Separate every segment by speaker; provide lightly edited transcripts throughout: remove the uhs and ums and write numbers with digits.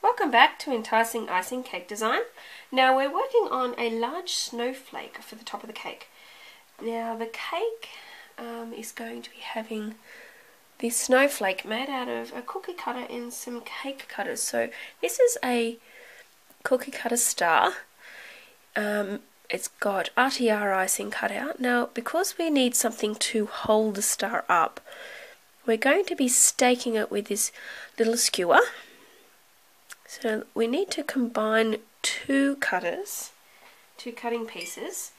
Speaker 1: Welcome back to Enticing Icing Cake Design. Now we're working on a large snowflake for the top of the cake. Now the cake is going to be having this snowflake made out of a cookie cutter and some cake cutters. So this is a cookie cutter star. It's got RTR icing cut out. Now because we need something to hold the star up, we're going to be staking it with this little skewer. So we need to combine two cutting pieces.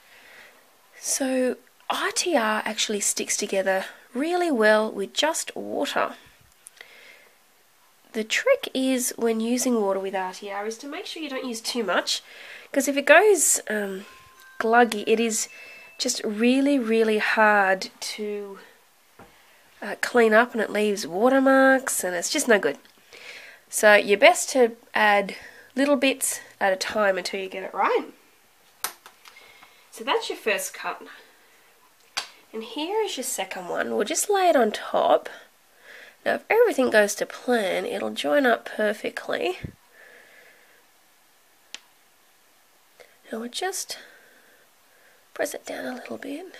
Speaker 1: So RTR actually sticks together really well with just water. The trick is when using water with RTR is to make sure you don't use too much, because if it goes gluggy, it is just really hard to clean up, and it leaves watermarks and it's just no good. So you're best to add little bits at a time until you get it right. So that's your first cut. And here is your second one. We'll just lay it on top. Now if everything goes to plan, it'll join up perfectly. Now we'll just press it down a little bit.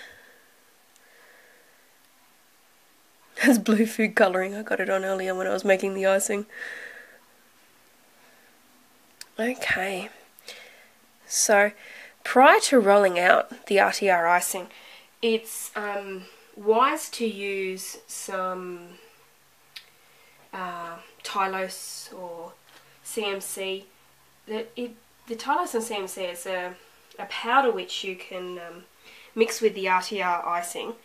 Speaker 1: That's blue food colouring. I got it on earlier when I was making the icing. Okay, so prior to rolling out the RTR icing, it's wise to use some Tylose or CMC. The Tylose and CMC is a powder which you can mix with the RTR icing.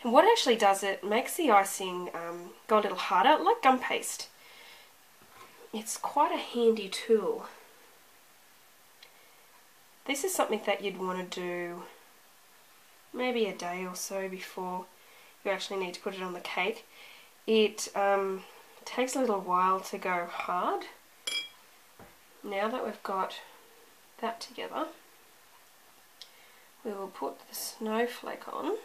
Speaker 1: And what it actually does, it makes the icing go a little harder, like gum paste. It's quite a handy tool. This is something that you'd want to do maybe a day or so before you actually need to put it on the cake. It takes a little while to go hard. Now that we've got that together, we will put the snowflake on.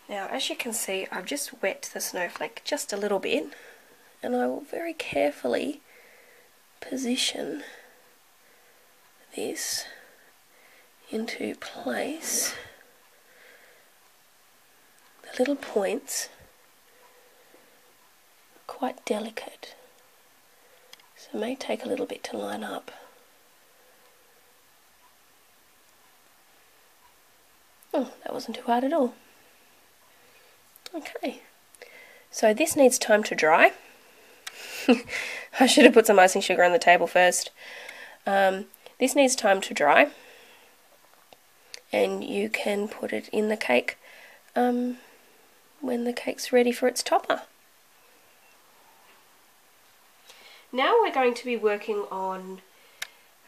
Speaker 1: Now as you can see, I've just wet the snowflake just a little bit, and I will very carefully position this into place. The little points are quite delicate, so it may take a little bit to line up. Oh, that wasn't too hard at all. Okay, so this needs time to dry. I should have put some icing sugar on the table first. This needs time to dry, and you can put it in the cake when the cake's ready for its topper. Now we're going to be working on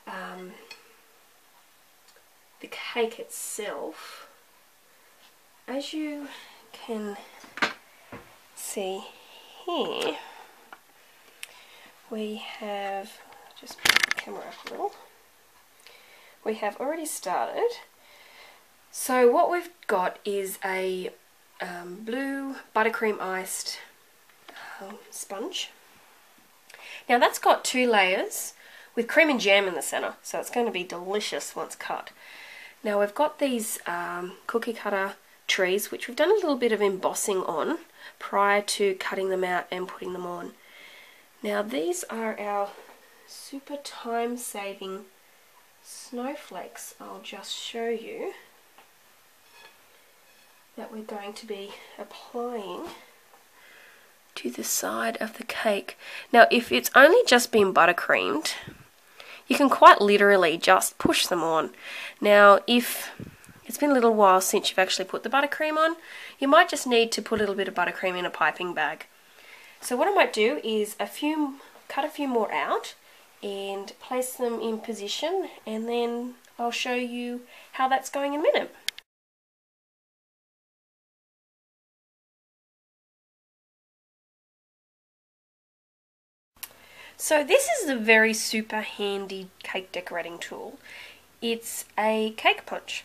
Speaker 1: the cake itself. As you can see here, we have, just put the camera up a little, we have already started. So what we've got is a blue buttercream iced sponge. Now that's got 2 layers with cream and jam in the centre, so it's going to be delicious once cut. Now we've got these cookie cutter trees which we've done a little bit of embossing on prior to cutting them out and putting them on. Now these are our super time saving snowflakes. I'll just show you that we're going to be applying to the side of the cake. Now if it's only just been buttercreamed, you can quite literally just push them on. Now if it's been a little while since you've actually put the buttercream on, you might just need to put a little bit of buttercream in a piping bag. So what I might do is cut a few more out and place them in position, and then I'll show you how that's going in a minute. So this is a very super handy cake decorating tool. It's a cake punch.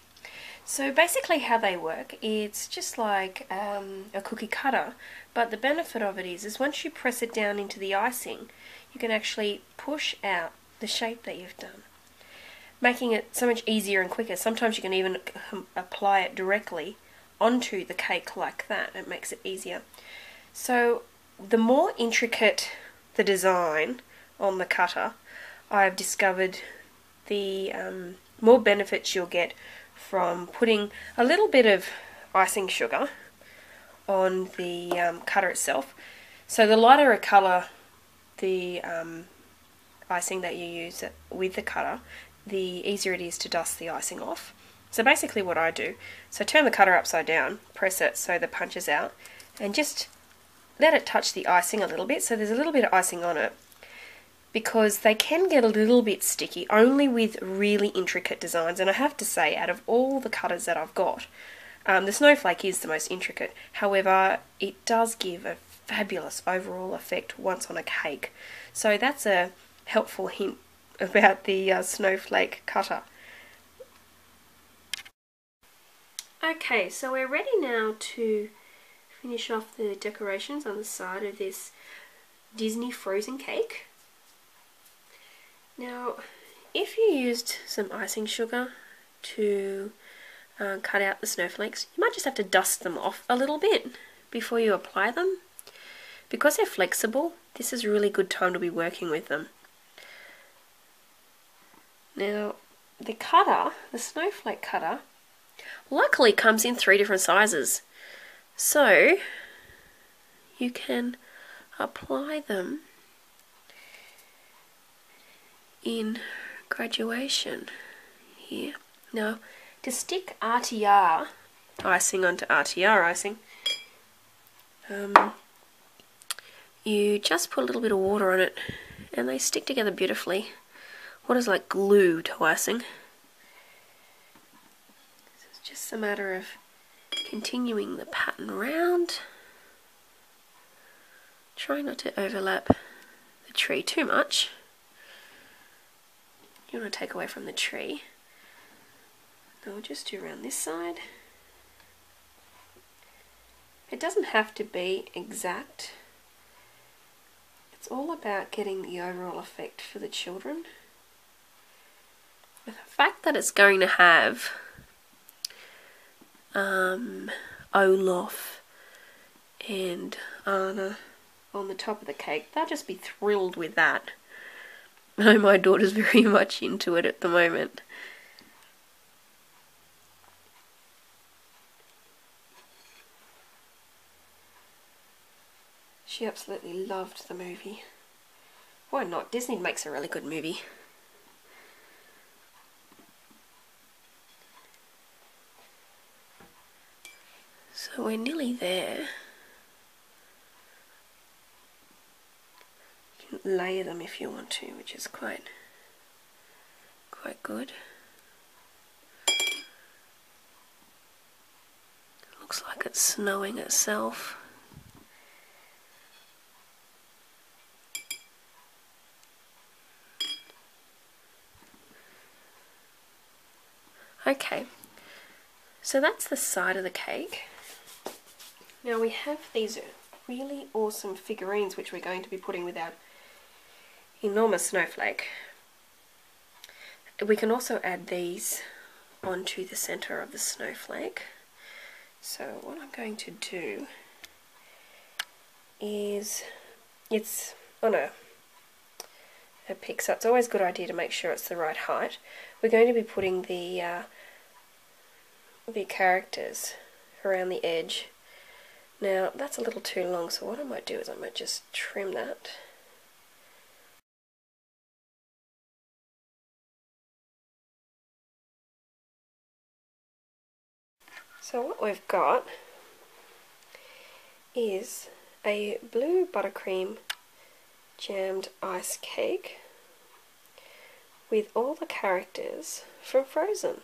Speaker 1: So basically how they work, it's just like a cookie cutter, but the benefit of it is once you press it down into the icing, you can actually push out the shape that you've done, making it so much easier and quicker. Sometimes you can even apply it directly onto the cake like that. It makes it easier. So the more intricate the design on the cutter, I've discovered the more benefits you'll get from putting a little bit of icing sugar on the cutter itself. So the lighter a colour the icing that you use with the cutter, the easier it is to dust the icing off. So basically what I do, so turn the cutter upside down, press it so the punch is out, and just let it touch the icing a little bit, so there's a little bit of icing on it, because they can get a little bit sticky only with really intricate designs. And I have to say, out of all the cutters that I've got, the snowflake is the most intricate. However, it does give a fabulous overall effect once on a cake. So that's a helpful hint about the snowflake cutter. Okay, so we're ready now to finish off the decorations on the side of this Disney frozen cake. Now, if you used some icing sugar to cut out the snowflakes, you might just have to dust them off a little bit before you apply them. Because they're flexible, this is a really good time to be working with them. Now, the cutter, the snowflake cutter, luckily comes in 3 different sizes. So, you can apply them in graduation here. Now, to stick RTR icing onto RTR icing, you just put a little bit of water on it and they stick together beautifully. What is like glue to icing. So it's just a matter of continuing the pattern round. Try not to overlap the tree too much. You want to take away from the tree. Now we'll just do around this side. It doesn't have to be exact. It's all about getting the overall effect for the children. The fact that it's going to have Olaf and Anna on the top of the cake, they'll just be thrilled with that. I know my daughter's very much into it at the moment. She absolutely loved the movie. Why not? Disney makes a really good movie. So we're nearly there. You can layer them if you want to, which is quite good. Looks like it's snowing itself. Okay, so that's the side of the cake. Now we have these really awesome figurines which we're going to be putting with our enormous snowflake. We can also add these onto the center of the snowflake. So what I'm going to do is, it's on a pick, so it's always a good idea to make sure it's the right height. We're going to be putting the characters around the edge. Now that's a little too long, so what I might do is I might just trim that. So what we've got is a blue buttercream jammed ice cake with all the characters from Frozen.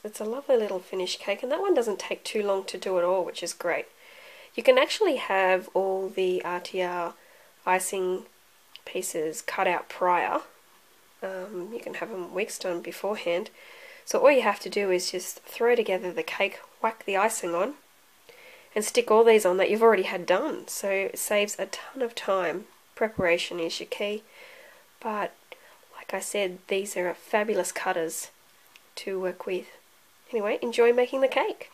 Speaker 1: It's a lovely little finished cake, and that one doesn't take too long to do at all, which is great. You can actually have all the RTR icing pieces cut out prior. You can have them weeks done beforehand. So all you have to do is just throw together the cake, whack the icing on, and stick all these on that you've already had done. So it saves a ton of time. Preparation is your key. But like I said, these are fabulous cutters to work with. Anyway, enjoy making the cake.